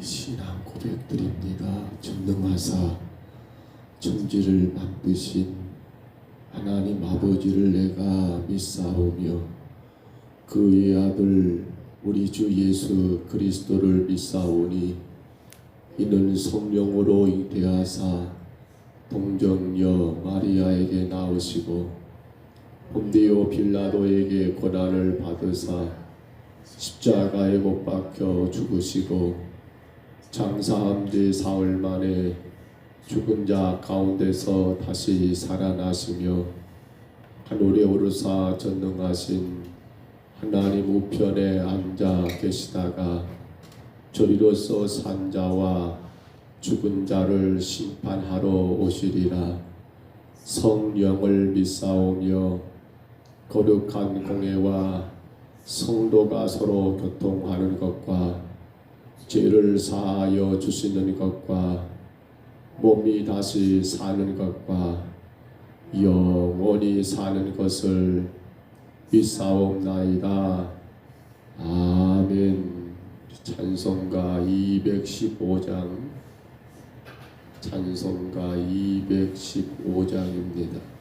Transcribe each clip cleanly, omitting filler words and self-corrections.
신앙 고백드립니다. 전능하사 천지를 만드신 하나님 아버지를 내가 믿사오며 그의 아들 우리 주 예수 그리스도를 믿사오니 이는 성령으로 잉태하사 동정녀 마리아에게 나으시고 본디오 빌라도에게 고난을 받으사 십자가에 못 박혀 죽으시고 장사한 지 사흘 만에 죽은 자 가운데서 다시 살아나시며 하늘에 오르사 전능하신 하나님 우편에 앉아 계시다가 저리로서 산 자와 죽은 자를 심판하러 오시리라. 성령을 믿사오며 거룩한 공회와 성도가 서로 교통하는 것과 죄를 사하여 주시는 것과 몸이 다시 사는 것과 영원히 사는 것을 믿사옵나이다. 아멘. 찬송가 215장 찬송가 215장입니다.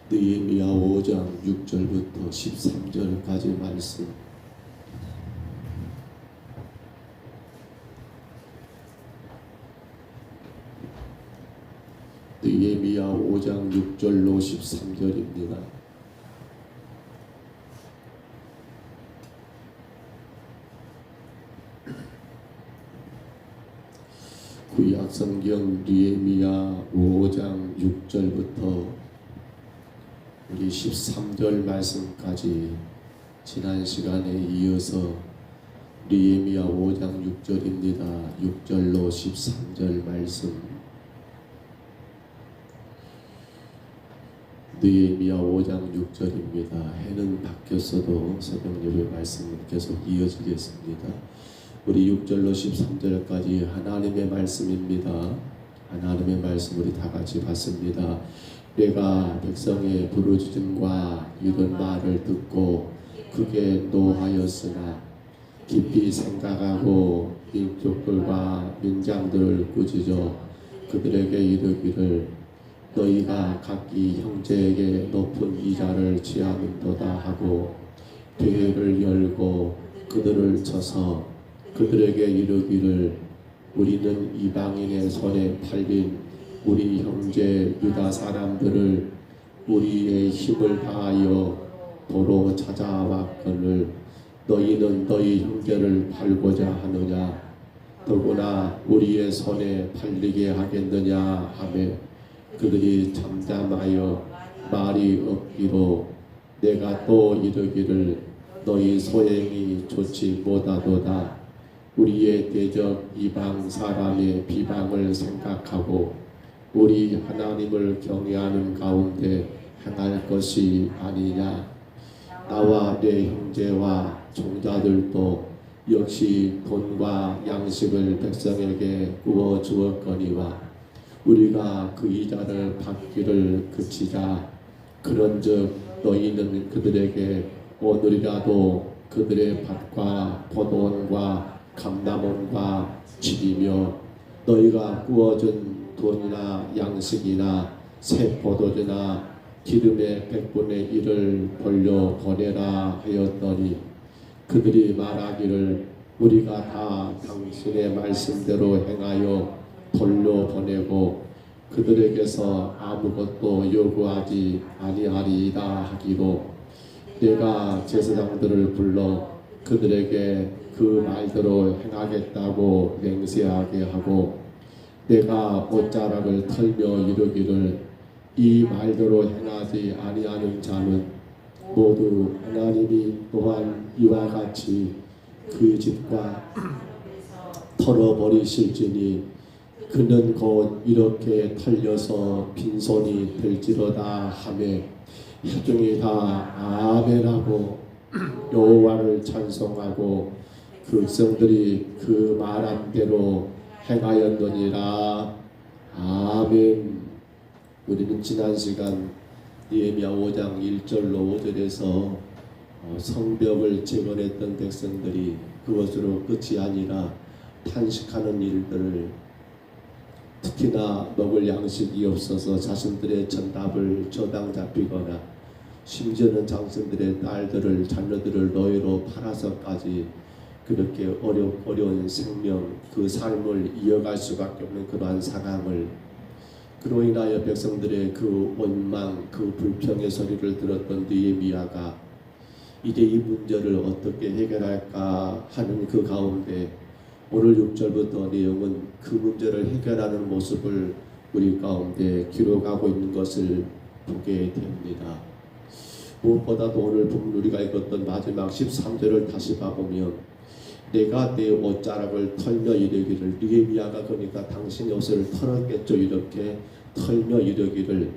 느헤미야 5장 6절부터 13절까지 말씀. 느헤미야 5장 6절로 13절입니다. 구약성경 느헤미야 5장 6절부터 우리 13절 말씀까지 지난 시간에 이어서 느헤미야 5장 6절입니다. 6절로 13절 말씀. 느헤미야 5장 6절입니다. 해는 바뀌었어도 새벽 예배 말씀은 계속 이어지겠습니다. 우리 6절로 13절까지 하나님의 말씀입니다. 하나님의 말씀 우리 다 같이 봤습니다. 내가 백성의 부르짖음과 이런 말을 듣고 크게 노하였으나 깊이 생각하고 민족들과 민장들을 꾸짖어 그들에게 이르기를 너희가 각기 형제에게 높은 이자를 취하는도다 하고 대회를 열고 그들을 쳐서 그들에게 이르기를 우리는 이방인의 손에 팔린 우리 형제 유다 사람들을 우리의 힘을 다하여 도로 찾아왔거늘 너희는 너희 형제를 팔고자 하느냐 더구나 우리의 손에 팔리게 하겠느냐 하며 그들이 잠잠하여 말이 없기로 내가 또 이르기를 너희 소행이 좋지 못하도다. 우리의 대적 이방 사람의 비방을 생각하고 우리 하나님을 경외하는 가운데 행할 것이 아니냐. 나와 내 형제와 종자들도 역시 돈과 양식을 백성에게 구워 주었거니와 우리가 그 이자를 받기를 그치자. 그런즉 너희는 그들에게 오늘이라도 그들의 밭과 포도원과 감람원과 집이며 너희가 구워준 돈이나 양식이나 새 포도주나 기름의 100분의 1을 벌려 보내라 하였더니 그들이 말하기를 우리가 다 당신의 말씀대로 행하여 돌려 보내고 그들에게서 아무것도 요구하지 아니하리이다 하기로 내가 제사장들을 불러 그들에게 그 말대로 행하겠다고 맹세하게 하고 내가 옷자락을 털며 이르기를 이 말대로 행하지 아니하는 자는 모두 하나님이 또한 이와 같이 그 집과 털어버리실지니 그는 곧 이렇게 털려서 빈손이 될지로다 하며 회중이 다 아멘하고 여호와를 찬송하고 그 백성들이 그 말한 대로 행하였느니라. 아멘. 우리는 지난 시간 느헤미야 5장 1절로 5절에서 성벽을 재건했던 백성들이 그것으로 끝이 아니라 탄식하는 일들을 특히나 먹을 양식이 없어서 자신들의 전답을 저당 잡히거나 심지어는 자신들의 딸들을 자녀들을 노예로 팔아서까지 그렇게 어려운 생명 그 삶을 이어갈 수밖에 없는 그러한 상황을 그로 인하여 백성들의 그 원망 그 불평의 소리를 들었던 느헤미야가 이제 이 문제를 어떻게 해결할까 하는 그 가운데 오늘 6절부터 내용은 그 문제를 해결하는 모습을 우리 가운데 기록하고 있는 것을 보게 됩니다. 무엇보다도 오늘 우리가 읽었던 마지막 13절을 다시 봐보면 내가 내 옷자락을 털며 이르기를 느헤미야가 그러니까 당신의 옷을 털었겠죠. 이렇게 털며 이르기를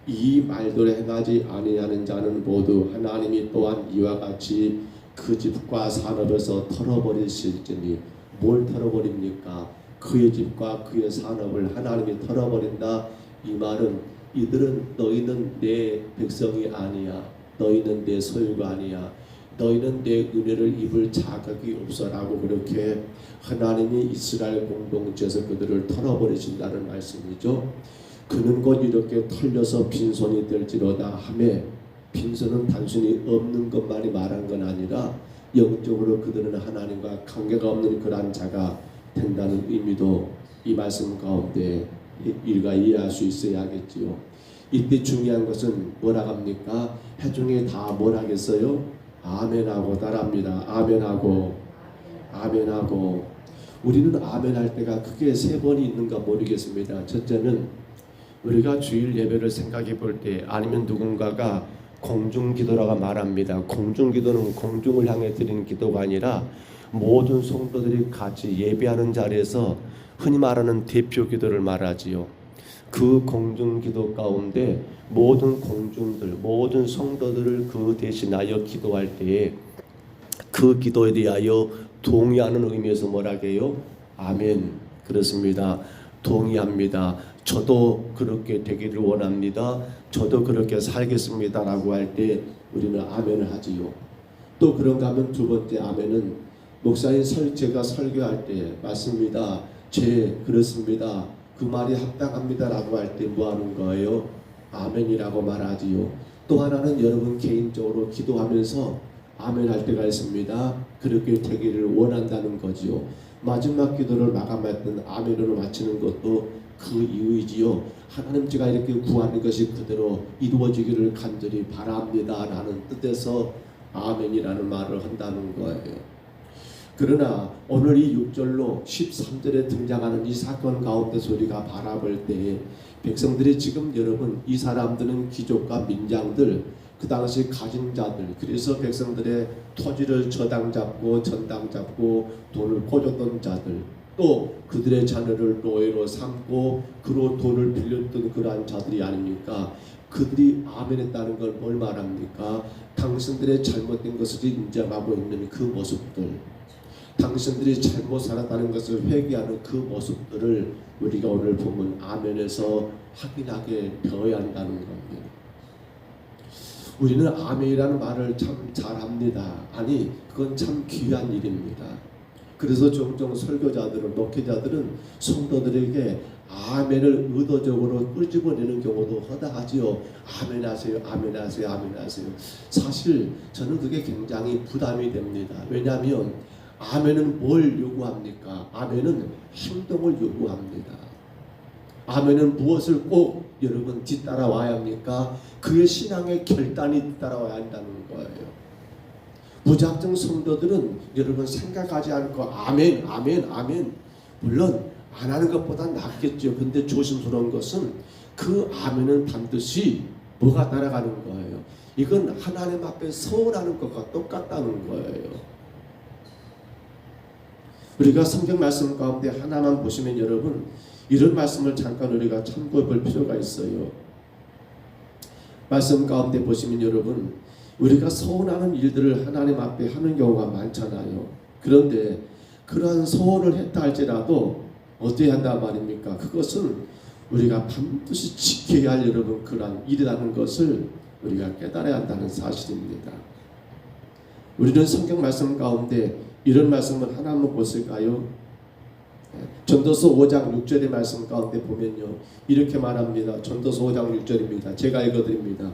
이 말대로 행하지 아니하는 자는 모두 하나님이 또한 이와 같이 그 집과 산업에서 털어버리실지니 뭘 털어버립니까? 그의 집과 그의 산업을 하나님이 털어버린다. 이 말은 이들은 너희는 내 백성이 아니야. 너희는 내 소유가 아니야. 너희는 내 은혜를 입을 자격이 없어라고 그렇게 하나님이 이스라엘 공동체에서 그들을 털어버리신다는 말씀이죠. 그는 곧 이렇게 털려서 빈손이 될지로다 하매, 빈손은 단순히 없는 것만이 말한 건 아니라 영적으로 그들은 하나님과 관계가 없는 그러한 자가 된다는 의미도 이 말씀 가운데 우리가 이해할 수 있어야겠지요. 이때 중요한 것은 뭐라 합니까? 회중이 다 뭐라 하겠어요? 아멘하고 따라합니다. 아멘하고 아멘하고. 우리는 아멘할 때가 크게 세 번이 있는가 모르겠습니다. 첫째는 우리가 주일 예배를 생각해 볼 때, 아니면 누군가가 공중기도라고 말합니다. 공중기도는 공중을 향해 드리는 기도가 아니라 모든 성도들이 같이 예배하는 자리에서 흔히 말하는 대표 기도를 말하지요. 그 공중기도 가운데 모든 공중들, 모든 성도들을 그 대신하여 기도할 때에 그 기도에 대하여 동의하는 의미에서 뭐라고 해요? 아멘. 그렇습니다. 동의합니다. 저도 그렇게 되기를 원합니다. 저도 그렇게 살겠습니다 라고 할 때 우리는 아멘을 하지요. 또 그런가 하면 두 번째 아멘은 목사님 제가 설교할 때 맞습니다. 그렇습니다. 그 말이 합당합니다 라고 할 때 뭐 하는 거예요? 아멘이라고 말하지요. 또 하나는 여러분 개인적으로 기도하면서 아멘 할 때가 있습니다. 그렇게 되기를 원한다는 거지요. 마지막 기도를 마감할 때는 아멘으로 마치는 것도 그 이유이지요. 하나님 제가 이렇게 구하는 것이 그대로 이루어지기를 간절히 바랍니다 라는 뜻에서 아멘이라는 말을 한다는 거예요. 그러나 오늘 이 6절로 13절에 등장하는 이 사건 가운데서 우리가 바라볼 때에 백성들이 지금 여러분 이 사람들은 귀족과 민장들, 그 당시 가진 자들, 그래서 백성들의 토지를 저당 잡고 전당 잡고 돈을 꿔줬던 자들, 또 그들의 자녀를 노예로 삼고 그로 돈을 빌렸던 그러한 자들이 아닙니까? 그들이 아멘했다는 걸 뭘 말합니까? 당신들의 잘못된 것을 인정하고 있는 그 모습들, 당신들이 잘못 살았다는 것을 회개하는 그 모습들을 우리가 오늘 보면 아멘에서 확인하게 되어야 한다는 겁니다. 우리는 아멘이라는 말을 참 잘합니다. 아니, 그건 참 귀한 일입니다. 그래서 종종 설교자들은, 목회자들은 성도들에게 아멘을 의도적으로 끄집어내는 경우도 허다하지요. 아멘하세요, 아멘하세요, 아멘하세요. 사실 저는 그게 굉장히 부담이 됩니다. 왜냐하면 아멘은 뭘 요구합니까? 아멘은 행동을 요구합니다. 아멘은 무엇을 꼭 여러분 뒤따라와야 합니까? 그의 신앙의 결단이 뒤따라와야 한다는 거예요. 무작정 성도들은 여러분 생각하지 않고 아멘, 아멘, 아멘, 물론 안 하는 것보다 낫겠죠. 근데 조심스러운 것은 그 아멘은 반드시 뭐가 따라가는 거예요? 이건 하나님 앞에 서원하는 것과 똑같다는 거예요. 우리가 성경 말씀 가운데 하나만 보시면 여러분 이런 말씀을 잠깐 우리가 참고해 볼 필요가 있어요. 말씀 가운데 보시면 여러분 우리가 서원하는 일들을 하나님 앞에 하는 경우가 많잖아요. 그런데 그러한 서원을 했다 할지라도 어떻게 한다 말입니까? 그것은 우리가 반드시 지켜야 할 여러분 그러한 일이라는 것을 우리가 깨달아야 한다는 사실입니다. 우리는 성경 말씀 가운데 이런 말씀을 하나 한번 보실까요? 전도서 5장 6절의 말씀 가운데 보면요 이렇게 말합니다. 전도서 5장 6절입니다. 제가 읽어드립니다.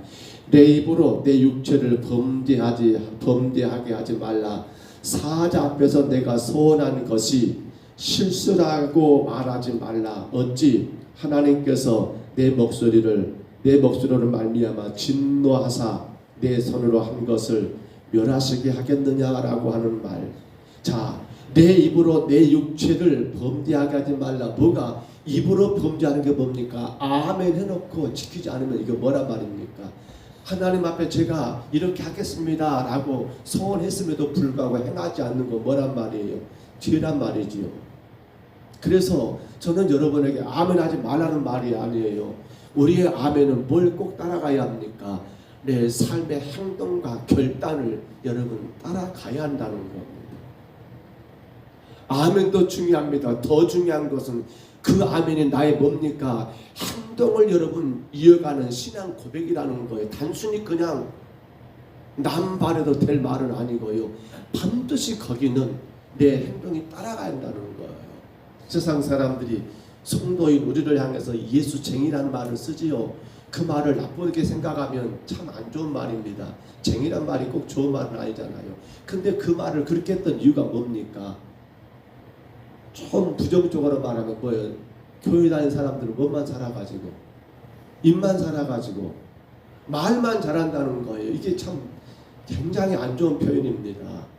내 입으로 내 육체를 범죄하게 하지 말라. 사자 앞에서 내가 서원한 것이 실수라고 말하지 말라. 어찌 하나님께서 내 목소리로 말미암아 진노하사 내 손으로 한 것을 멸하시게 하겠느냐라고 하는 말. 자, 내 입으로 내 육체를 범죄하게 하지 말라. 뭐가 입으로 범죄하는 게 뭡니까? 아멘 해놓고 지키지 않으면 이게 뭐란 말입니까? 하나님 앞에 제가 이렇게 하겠습니다 라고 소원했음에도 불구하고 행하지 않는 거 뭐란 말이에요? 죄란 말이지요. 그래서 저는 여러분에게 아멘 하지 말라는 말이 아니에요. 우리의 아멘은 뭘 꼭 따라가야 합니까? 내 삶의 행동과 결단을 여러분 따라가야 한다는 겁니다. 아멘도 중요합니다. 더 중요한 것은 그 아멘이 나의 뭡니까? 행동을 여러분 이어가는 신앙 고백이라는 거예요. 단순히 그냥 남발해도 될 말은 아니고요. 반드시 거기는 내 행동이 따라가야 한다는 거예요. 세상 사람들이 성도인 우리를 향해서 예수쟁이라는 말을 쓰지요. 그 말을 나쁘게 생각하면 참 안 좋은 말입니다. 쟁이란 말이 꼭 좋은 말은 아니잖아요. 근데 그 말을 그렇게 했던 이유가 뭡니까? 좀 부정적으로 말하면 뭐예요? 교회 다니는 사람들은 뭐만 살아가지고 입만 살아가지고 말만 잘한다는 거예요. 이게 참 굉장히 안 좋은 표현입니다.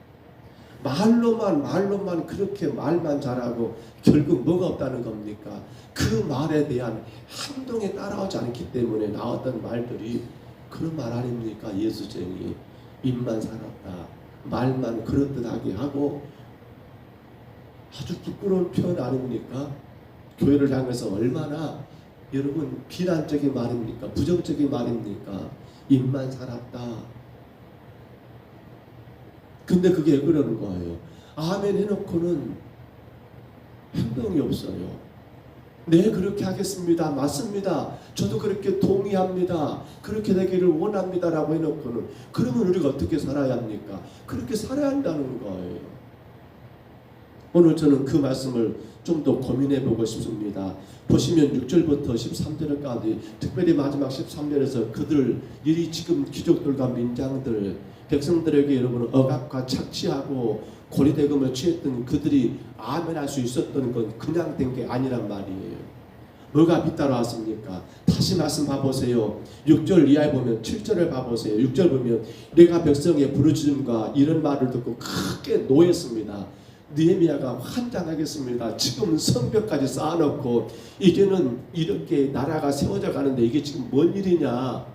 말로만 그렇게 말만 잘하고 결국 뭐가 없다는 겁니까? 그 말에 대한 행동에 따라오지 않기 때문에 나왔던 말들이 그런 말 아닙니까? 예수쟁이, 입만 살았다, 말만 그럴듯하게 하고, 아주 부끄러운 표현 아닙니까? 교회를 향해서 얼마나 여러분 비난적인 말입니까? 부정적인 말입니까? 입만 살았다. 근데 그게 그러는 거예요. 아멘 해놓고는 행동이 없어요. 네, 그렇게 하겠습니다. 맞습니다. 저도 그렇게 동의합니다. 그렇게 되기를 원합니다. 라고 해놓고는, 그러면 우리가 어떻게 살아야 합니까? 그렇게 살아야 한다는 거예요. 오늘 저는 그 말씀을 좀 더 고민해 보고 싶습니다. 보시면 6절부터 13절까지, 특별히 마지막 13절에서 그들, 이 지금 귀족들과 민장들, 백성들에게 여러분 억압과 착취하고 고리대금을 취했던 그들이 아멘할 수 있었던 건 그냥 된 게 아니란 말이에요. 뭐가 뒤따라왔습니까? 다시 말씀 봐보세요. 6절 이하에 보면 7절을 봐보세요. 6절 보면 내가 백성의 부르짖음과 이런 말을 듣고 크게 노했습니다. 느헤미야가 환장하겠습니다. 지금 성벽까지 쌓아놓고 이제는 이렇게 나라가 세워져 가는데 이게 지금 뭔 일이냐?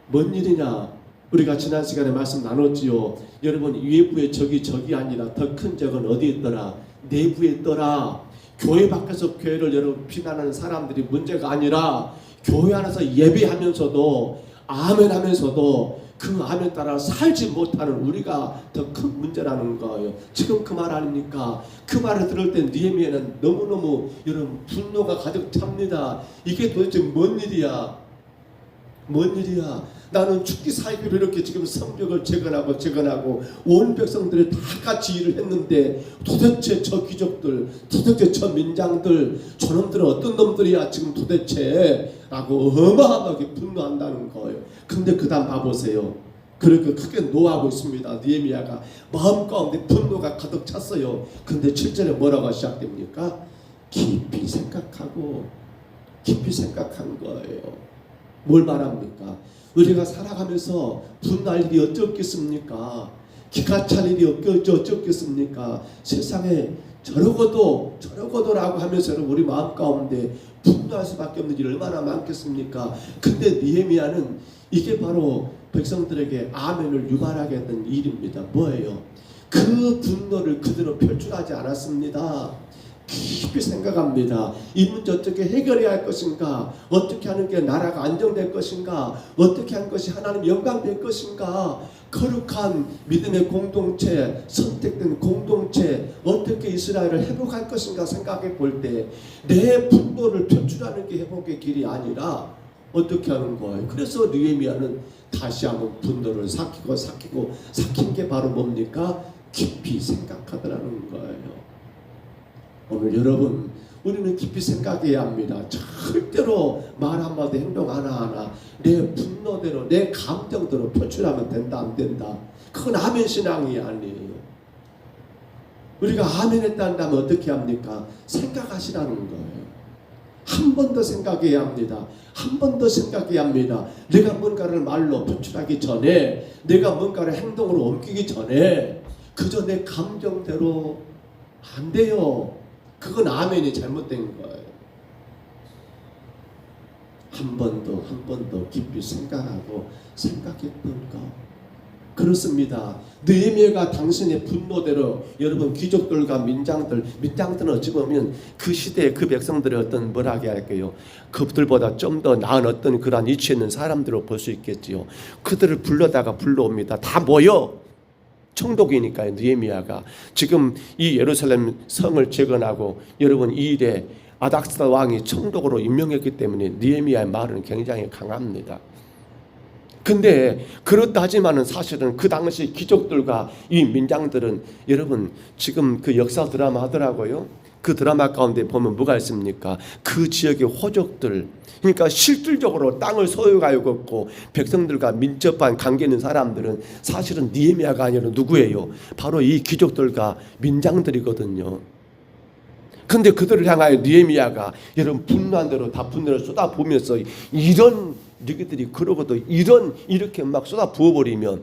뭔 일이냐? 우리가 지난 시간에 말씀 나눴지요. 여러분, 외부의 적이 아니라 더 큰 적은 어디 있더라? 내부에 있더라. 교회 밖에서 교회를 여러분 비난하는 사람들이 문제가 아니라 교회 안에서 예배하면서도 아멘하면서도 그 아멘 따라 살지 못하는 우리가 더 큰 문제라는 거예요. 지금 그 말 아닙니까? 그 말을 들을 때 느헤미야는 너무너무 여러분 분노가 가득 찹니다. 이게 도대체 뭔 일이야? 뭔 일이야? 나는 죽기 살기로 이렇게 지금 성벽을 재건하고 온 백성들이 다 같이 일을 했는데 도대체 저 귀족들, 도대체 저 민장들, 저놈들은 어떤 놈들이야 지금 도대체? 라고 어마어마하게 분노한다는 거예요. 근데 그 다음 봐보세요. 그렇게 크게 노하고 있습니다. 느헤미야가 마음 가운데 분노가 가득 찼어요. 근데 7절에 뭐라고 시작됩니까? 깊이 생각한 거예요. 뭘 말합니까? 우리가 살아가면서 분노할 일이 어쩌겠습니까? 기가 찰 일이 어쩌겠습니까? 세상에 저러고도라고 하면서 우리 마음 가운데 분노할 수밖에 없는 일이 얼마나 많겠습니까? 근데 느헤미야는 이게 바로 백성들에게 아멘을 유발하게 했던 일입니다. 뭐예요? 그 분노를 그대로 표출하지 않았습니다. 깊이 생각합니다. 이 문제 어떻게 해결해야 할 것인가? 어떻게 하는 게 나라가 안정될 것인가? 어떻게 하는 것이 하나님 영광될 것인가? 거룩한 믿음의 공동체, 선택된 공동체, 어떻게 이스라엘을 회복할 것인가 생각해 볼 때 내 분노를 표출하는 게 회복의 길이 아니라 어떻게 하는 거예요? 그래서 느헤미야는 다시 한번 분노를 삭힌 게 바로 뭡니까? 깊이 생각하더라는 거예요. 오늘 여러분, 우리는 깊이 생각해야 합니다. 절대로 말 한마디 행동 하나하나 내 분노대로 내 감정대로 표출하면 된다 안 된다. 그건 아멘 신앙이 아니에요. 우리가 아멘 했다 한다면 어떻게 합니까? 생각하시라는 거예요. 한 번 더 생각해야 합니다. 한 번 더 생각해야 합니다. 내가 뭔가를 말로 표출하기 전에, 내가 뭔가를 행동으로 옮기기 전에 그저 내 감정대로 안 돼요. 그건 아멘이 잘못된 거예요. 한 번 더 깊이 생각했던 것. 그렇습니다. 느헤미야가 당신의 분노대로 여러분 귀족들과 민장들은 어찌 보면 그 시대의 그 백성들의 어떤 뭐라고 할까요? 그들보다 좀 더 나은 어떤 그러한 위치에 있는 사람들로 볼 수 있겠지요. 그들을 불러옵니다. 다 모여. 총독이니까요. 느헤미야가 지금 이 예루살렘 성을 재건하고 여러분 이 일에 아닥사 왕이 총독으로 임명했기 때문에 느헤미야의 말은 굉장히 강합니다. 근데 그렇다 하지만은 사실은 그 당시 귀족들과 이 민장들은 여러분 지금 그 역사 드라마 하더라고요. 그 드라마 가운데 보면 뭐가 있습니까? 그 지역의 호족들, 그러니까 실질적으로 땅을 소유하여 걷고 백성들과 민첩한 관계 있는 사람들은 사실은 느헤미야가 아니라 누구예요? 바로 이 귀족들과 민장들이거든요. 근데 그들을 향하여 느헤미야가 여러분 분노한 대로 다 분노를 쏟아부으면서 이런 너희들이 그러고도 이렇게 막 쏟아부어버리면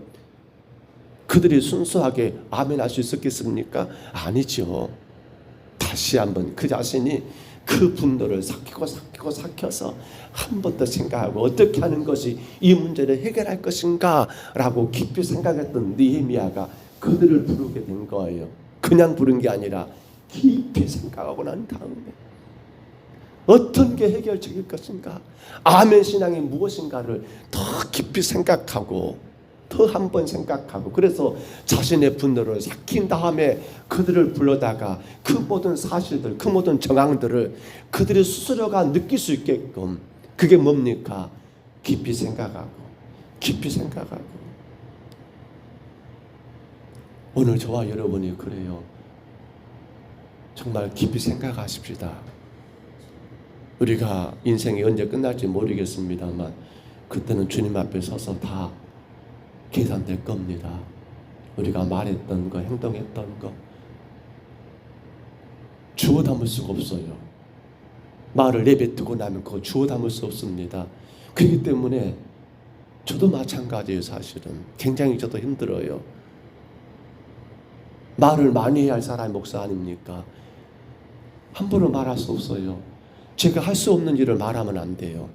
그들이 순수하게 아멘 할 수 있었겠습니까? 아니죠. 다시 한번 그 자신이 그 분노를 삭혀서 한 번 더 생각하고 어떻게 하는 것이 이 문제를 해결할 것인가 라고 깊이 생각했던 느헤미야가 그들을 부르게 된 거예요. 그냥 부른 게 아니라 깊이 생각하고 난 다음에 어떤 게 해결책일 것인가, 아멘 신앙이 무엇인가를 더 깊이 생각하고 더 한 번 생각하고, 그래서 자신의 분노를 삭힌 다음에 그들을 불러다가 그 모든 사실들, 그 모든 정황들을 그들의 스스로가 느낄 수 있게끔, 그게 뭡니까? 깊이 생각하고 오늘 저와 여러분이 그래요. 정말 깊이 생각하십시다. 우리가 인생이 언제 끝날지 모르겠습니다만 그때는 주님 앞에 서서 다 계산될 겁니다. 우리가 말했던 거, 행동했던 거 주워 담을 수가 없어요. 말을 내뱉고 나면 그거 주워 담을 수 없습니다. 그렇기 때문에 저도 마찬가지예요. 사실은 굉장히 저도 힘들어요. 말을 많이 해야 할 사람이 목사 아닙니까? 함부로 말할 수 없어요. 제가 할 수 없는 일을 말하면 안 돼요.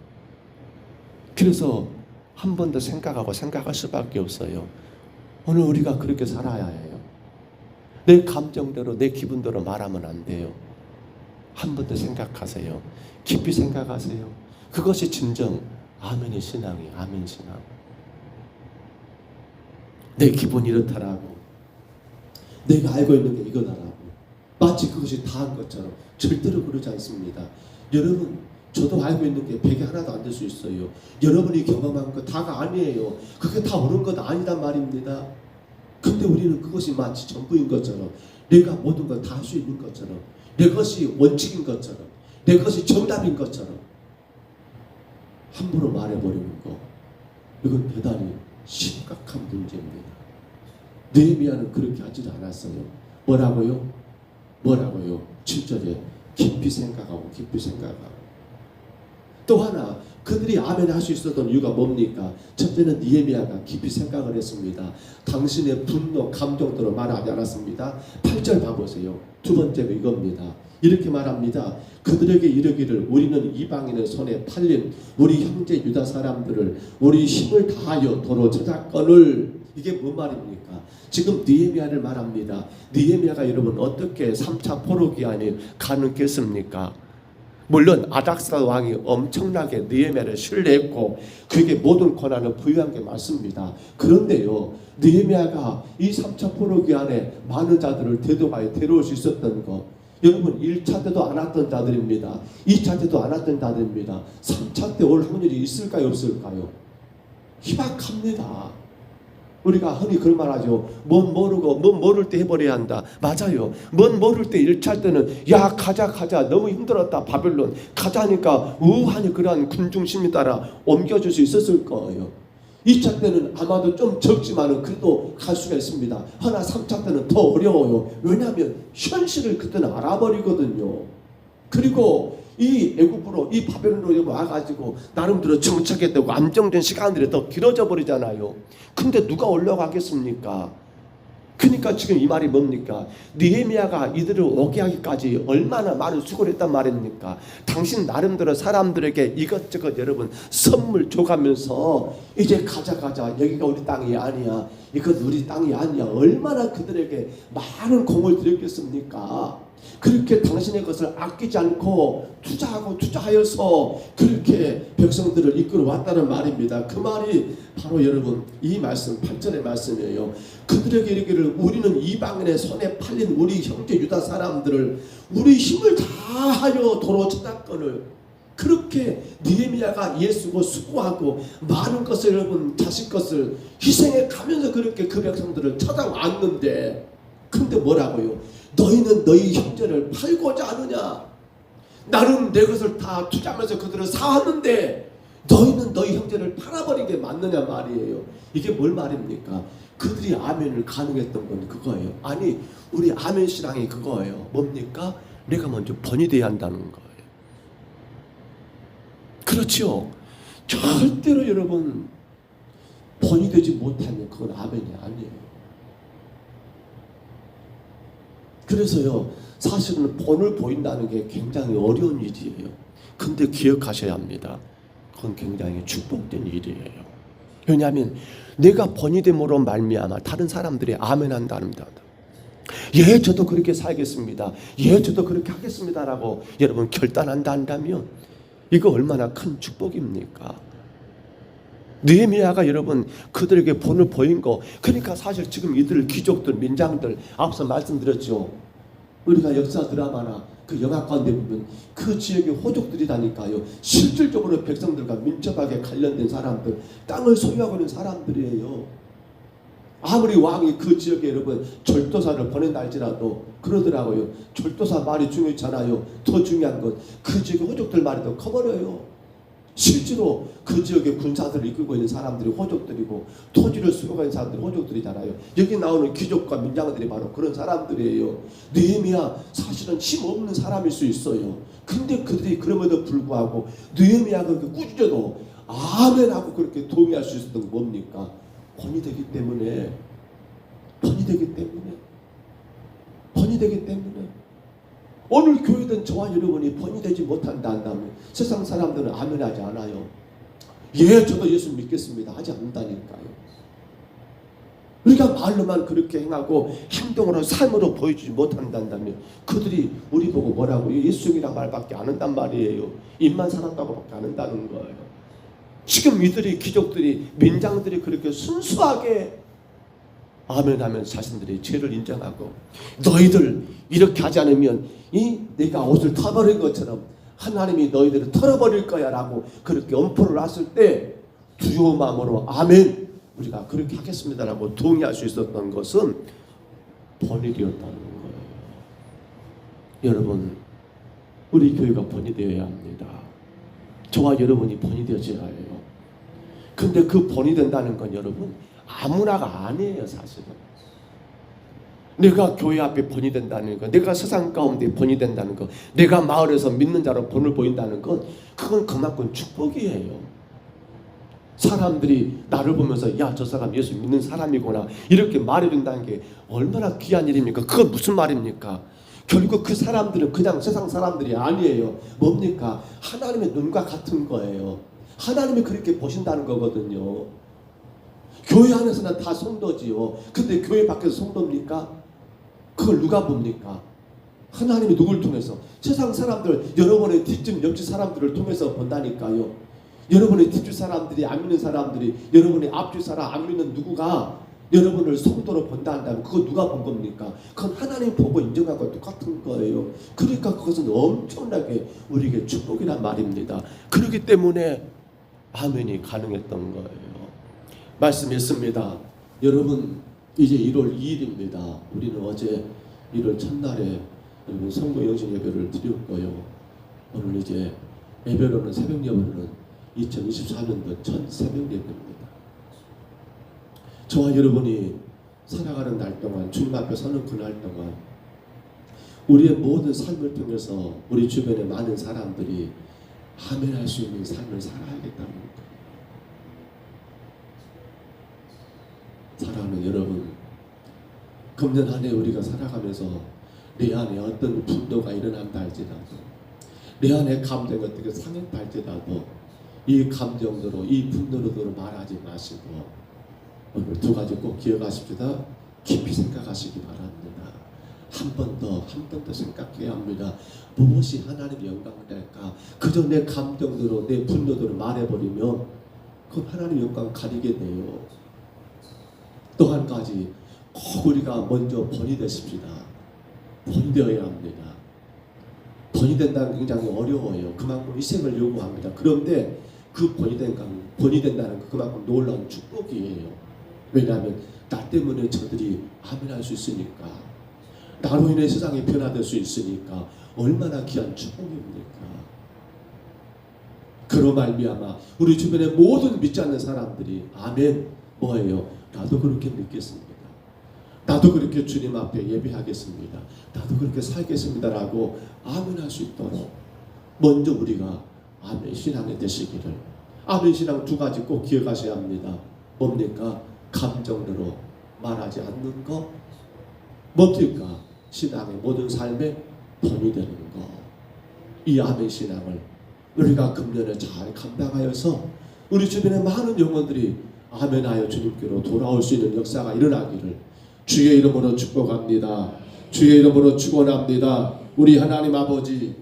그래서 한 번 더 생각할 수밖에 없어요. 오늘 우리가 그렇게 살아야 해요. 내 감정대로, 내 기분대로 말하면 안 돼요. 한 번 더 생각하세요. 깊이 생각하세요. 그것이 진정 아멘의 신앙이에요. 아멘 신앙. 내 기분이 이렇다라고, 내가 알고 있는 게 이거다라고 마치 그것이 다한 것처럼 절대로 그러지 않습니다. 여러분, 저도 알고 있는 게 100이 하나도 안 될 수 있어요. 여러분이 경험한 거 다가 아니에요. 그게 다 옳은 것 아니단 말입니다. 근데 우리는 그것이 마치 전부인 것처럼, 내가 모든 걸 다 할 수 있는 것처럼, 내 것이 원칙인 것처럼, 내 것이 정답인 것처럼 함부로 말해버리는 거, 이건 대단히 심각한 문제입니다. 느헤미야는 그렇게 하지 않았어요. 뭐라고요? 7절에 깊이 생각하고 또 하나 그들이 아멘 할 수 있었던 이유가 뭡니까? 첫째는 느헤미야가 깊이 생각을 했습니다. 당신의 분노, 감정대로 말하지 않았습니다. 8절 봐보세요. 두 번째가 이겁니다. 이렇게 말합니다. 그들에게 이르기를 우리는 이방인의 손에 팔린 우리 형제 유다 사람들을 우리 힘을 다하여 도로 저작거늘. 이게 뭔 말입니까? 지금 느헤미야를 말합니다. 느헤미야가 여러분 어떻게 3차 포로기한이 가능했습니까? 물론 아닥사 왕이 엄청나게 느헤미야를 신뢰했고 그에게 모든 권한을 부여한 게 맞습니다. 그런데요, 느헤미야가 이 3차 포로기한에 많은 자들을 대도하여 데려올 수 있었던 것, 여러분 1차 때도 안 왔던 자들입니다. 2차 때도 안 왔던 자들입니다. 3차 때 올 확률이 있을까요, 없을까요? 희박합니다. 우리가 흔히 그런 말 하죠. 뭔 모를 때 해버려야 한다. 맞아요. 뭔 모를 때 1차 때는 야 가자 너무 힘들었다 바벨론 가자니까 우하니 그러한 군중심에 따라 옮겨줄 수 있었을 거예요. 2차 때는 아마도 좀 적지만은 그래도 갈 수가 있습니다. 허나 3차 때는 더 어려워요. 왜냐하면 현실을 그때는 알아버리거든요. 그리고 이 애굽으로, 이 바벨론으로 와가지고 나름대로 정착했다고 안정된 시간들이 더 길어져 버리잖아요. 근데 누가 올라가겠습니까? 그러니까 지금 이 말이 뭡니까? 느헤미야가 이들을 오게 하기까지 얼마나 많은 수고를 했단 말입니까? 당신 나름대로 사람들에게 이것저것 여러분 선물 줘가면서 이제 가자 여기가 우리 땅이 아니야, 이건 우리 땅이 아니야, 얼마나 그들에게 많은 공을 들였겠습니까? 그렇게 당신의 것을 아끼지 않고 투자하여서 그렇게 백성들을 이끌어 왔다는 말입니다. 그 말이 바로 여러분 이 말씀 8절의 말씀이에요. 그들에게 이르기를 우리는 이방인의 손에 팔린 우리 형제 유다 사람들을 우리 힘을 다하여 도로 저작거늘. 그렇게 느헤미야가 예수고 수고하고 많은 것을 여러분 자식 것을 희생해 가면서 그렇게 그 백성들을 찾아왔는데, 근데 뭐라고요? 너희는 너희 형제를 팔고자 하느냐? 나는 내 것을 다 투자하면서 그들을 사왔는데 너희는 너희 형제를 팔아버린 게 맞느냐 말이에요. 이게 뭘 말입니까? 그들이 아멘을 가능했던 건 그거예요. 아니, 우리 아멘 신앙이 그거예요. 뭡니까? 내가 먼저 번이 돼야 한다는 거예요. 그렇죠? 절대로 여러분 번이 되지 못하면 그건 아멘이 아니에요. 그래서요, 사실은 본을 보인다는 게 굉장히 어려운 일이에요. 근데 기억하셔야 합니다. 그건 굉장히 축복된 일이에요. 왜냐하면 내가 번이 됨으로 말미암아 다른 사람들이 아멘 한답니다. 예, 저도 그렇게 살겠습니다. 예, 저도 그렇게 하겠습니다라고 여러분 결단한다 한다면 이거 얼마나 큰 축복입니까? 느헤미야가 여러분 그들에게 본을 보인 거, 그러니까 사실 지금 이들 귀족들, 민장들, 앞서 말씀드렸죠. 우리가 역사 드라마나 그 영화 가운데 보면 그 지역의 호족들이라니까요. 실질적으로 백성들과 민첩하게 관련된 사람들, 땅을 소유하고 있는 사람들이에요. 아무리 왕이 그 지역에 여러분 절도사를 보낸다 할지라도 그러더라고요. 절도사 말이 중요하잖아요. 더 중요한 건 그 지역의 호족들 말이 더 커버려요. 실제로 그 지역의 군사들을 이끌고 있는 사람들이 호족들이고 토지를 수요하고 있는 사람들이 호족들이잖아요. 여기 나오는 귀족과 민장들이 바로 그런 사람들이에요. 느헤미야 사실은 힘없는 사람일 수 있어요. 근데 그들이 그럼에도 불구하고 느헤미야가 그렇게 꾸짖어도 아멘하고 그렇게 동의할 수 있었던 건 뭡니까? 번이 되기 때문에, 번이 되기 때문에, 번이 되기 때문에. 오늘 교회든 저와 여러분이 번이 되지 못한다 한다면 세상 사람들은 아멘하지 않아요. 예, 저도 예수 믿겠습니다 하지 않는다니까요. 우리가 말로만 그렇게 행하고 행동으로 삶으로 보여주지 못한다면 그들이 우리 보고 뭐라고 예수님이란 말밖에 안 한단 말이에요. 입만 살았다고밖에 안 한다는 거예요. 지금 이들이 귀족들이 민장들이 그렇게 순수하게 아멘하면 자신들의 죄를 인정하고 너희들 이렇게 하지 않으면 내가 옷을 털어버린 것처럼 하나님이 너희들을 털어버릴 거야 라고 그렇게 엄포를 놨을 때 두려운 마음으로 아멘 우리가 그렇게 하겠습니다라고 동의할 수 있었던 것은 번일이었다는 거예요. 여러분, 우리 교회가 번이 되어야 합니다. 저와 여러분이 번이 되어져야 해요. 근데 그 번이 된다는 건 여러분 아무나가 아니에요. 사실은 내가 교회 앞에 번이 된다는 거, 내가 세상 가운데 번이 된다는 거, 내가 마을에서 믿는 자로 본을 보인다는 건 그건 그만큼 축복이에요. 사람들이 나를 보면서 야, 저 사람 예수 믿는 사람이구나 이렇게 말해준다는 게 얼마나 귀한 일입니까? 그건 무슨 말입니까? 결국 그 사람들은 그냥 세상 사람들이 아니에요. 뭡니까? 하나님의 눈과 같은 거예요. 하나님이 그렇게 보신다는 거거든요. 교회 안에서는 다 성도지요. 근데 교회 밖에서 성도입니까? 그걸 누가 봅니까? 하나님이 누굴 통해서? 세상 사람들, 여러분의 뒷집 옆집 사람들을 통해서 본다니까요. 여러분의 뒷집 사람들이, 안 믿는 사람들이, 여러분의 앞집 사람 안 믿는 누구가 여러분을 성도로 본다 한다면 그거 누가 본 겁니까? 그건 하나님 보고 인정하고 똑같은 거예요. 그러니까 그것은 엄청나게 우리에게 축복이란 말입니다. 그렇기 때문에 아멘이 가능했던 거예요. 말씀했습니다. 여러분, 이제 1월 2일입니다. 우리는 어제 1월 첫날에 여러분 성도 영신 예배를 드렸고요. 오늘 이제 예배로는 새벽 예배로는 2024년도 첫 새벽 예배입니다. 저와 여러분이 살아가는 날 동안, 주님 앞에 서는 그날 동안 우리의 모든 삶을 통해서 우리 주변의 많은 사람들이 아멘할 수 있는 삶을 살아야겠다는 겁니다. 사랑하는 여러분, 금년 한 해 우리가 살아가면서 내 안에 어떤 분노가 일어난다 할지라도, 내 안에 감정이 어떻게 상했다 할지라도 이 감정으로, 이 분노로 말하지 마시고 오늘 두 가지 꼭 기억하십시다. 깊이 생각하시기 바랍니다. 한 번 더 생각해야 합니다. 무엇이 하나님의 영광될까? 그저 내 감정대로, 내 분노대로 말해버리면 그건 하나님의 영광 가리게 돼요. 또 한 가지, 꼭 우리가 먼저 번이 되십시다. 번이 되어야 합니다. 번이 된다는 게 굉장히 어려워요. 그만큼 희생을 요구합니다. 그런데 그 번이 된다는 거 그만큼 놀라운 축복이에요. 왜냐하면 나 때문에 저들이 아멘할 수 있으니까. 나로 인해 세상이 변화될 수 있으니까 얼마나 귀한 축복입니까? 그로 말미암아 우리 주변의 모든 믿지 않는 사람들이 아멘 뭐예요? 나도 그렇게 믿겠습니다. 나도 그렇게 주님 앞에 예배하겠습니다. 나도 그렇게 살겠습니다라고 아멘할 수 있도록 먼저 우리가 아멘 신앙이 되시기를. 아멘 신앙 두 가지 꼭 기억하셔야 합니다. 뭡니까? 감정으로 말하지 않는 것. 뭡니까? 신앙의 모든 삶에 본이 되는 것. 이 아멘 신앙을 우리가 금년에 잘 감당하여서 우리 주변의 많은 영혼들이 아멘하여 주님께로 돌아올 수 있는 역사가 일어나기를 주의 이름으로 축복합니다. 주의 이름으로 축원합니다. 우리 하나님 아버지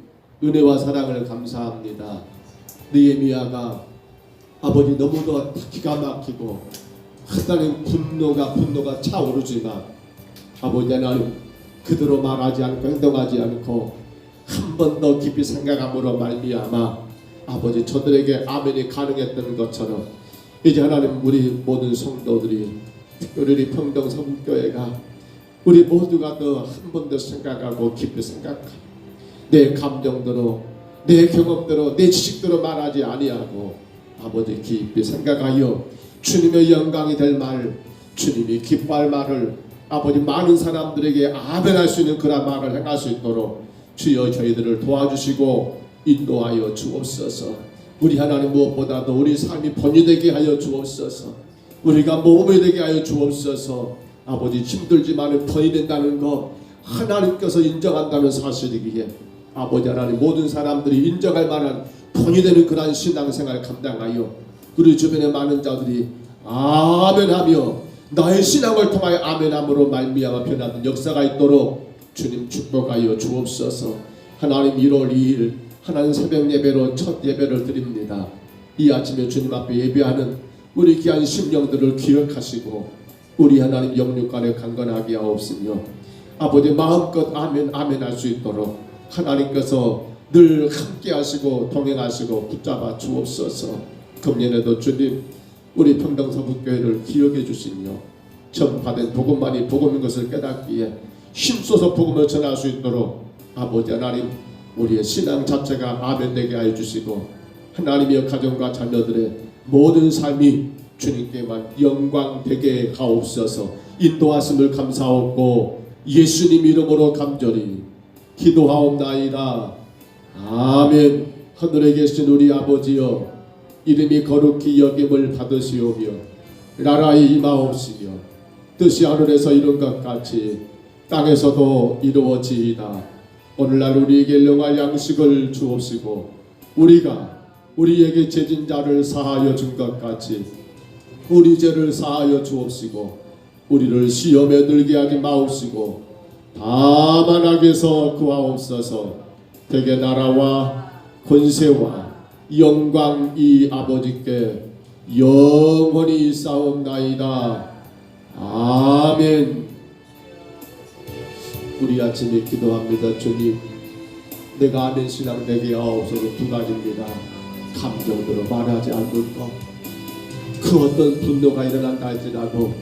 은혜와 사랑을 감사합니다. 느헤미야가 아버지 너무도 기가 막히고 하나님 분노가 차오르지만 아버지 하나님 그대로 말하지 않고 행동하지 않고 한 번 더 깊이 생각함으로 말미암아 아버지 저들에게 아멘이 가능했던 것처럼 이제 하나님 우리 모든 성도들이 특별히 우리 평동성교회가 우리 모두가 더 한 번 더 생각하고 깊이 생각하고 내 감정대로 내 경험대로 내 지식대로 말하지 아니하고 아버지 깊이 생각하여 주님의 영광이 될 말 주님이 기뻐할 말을 아버지 많은 사람들에게 아멘할 수 있는 그런 말을 행할 수 있도록 주여 저희들을 도와주시고 인도하여 주옵소서. 우리 하나님 무엇보다도 우리 삶이 번유되게 하여 주옵소서. 우리가 몸이 되게 하여 주옵소서. 아버지 힘들지만 번이 된다는 것 하나님께서 인정한다는 사실이기에 아버지 하나님 모든 사람들이 인정할 만한 번이 되는 그러한 신앙생활 감당하여 우리 주변의 많은 자들이 아멘하며 나의 신앙을 통하여 아멘함으로 말미암아 변하는 역사가 있도록 주님 축복하여 주옵소서. 하나님 1월 2일 하나님 새벽 예배로 첫 예배를 드립니다. 이 아침에 주님 앞에 예배하는 우리 귀한 심령들을 기억하시고 우리 하나님 영육간에 강건하게 하옵시며 아버지 마음껏 아멘 할 수 있도록 하나님께서 늘 함께 하시고 동행하시고 붙잡아 주옵소서. 금년에도 주님 우리 평동서북교회를 기억해 주시며 전파된 복음만이 복음인 것을 깨닫기에 힘써서 복음을 전할 수 있도록 아버지 하나님 우리의 신앙 자체가 아멘 되게 하여 주시고 하나님의 가정과 자녀들의 모든 삶이 주님께만 영광 되게 하옵소서. 인도하심을 감사하옵고 예수님 이름으로 간절히 기도하옵나이다. 아멘. 하늘에 계신 우리 아버지여 이름이 거룩히 여김을 받으시오며 나라의 임하옵시며 뜻이 하늘에서 이룬 것 같이 땅에서도 이루어지이다. 오늘날 우리에게 일용할 양식을 주옵시고 우리가 우리에게 죄진 자를 사하여 준 것 같이 우리 죄를 사하여 주옵시고 우리를 시험에 들게 하지 마옵시고 다만 악에서 구하옵소서. 대개 나라와 권세와 영광이 아버지께 영원히 싸움나이다. 아멘. 우리 아침에 기도합니다. 주님 내가 아멘 신앙 되게 하옵소서. 두 가지입니다. 감정대로 말하지 않는 것. 그 어떤 분노가 일어난다 할지라도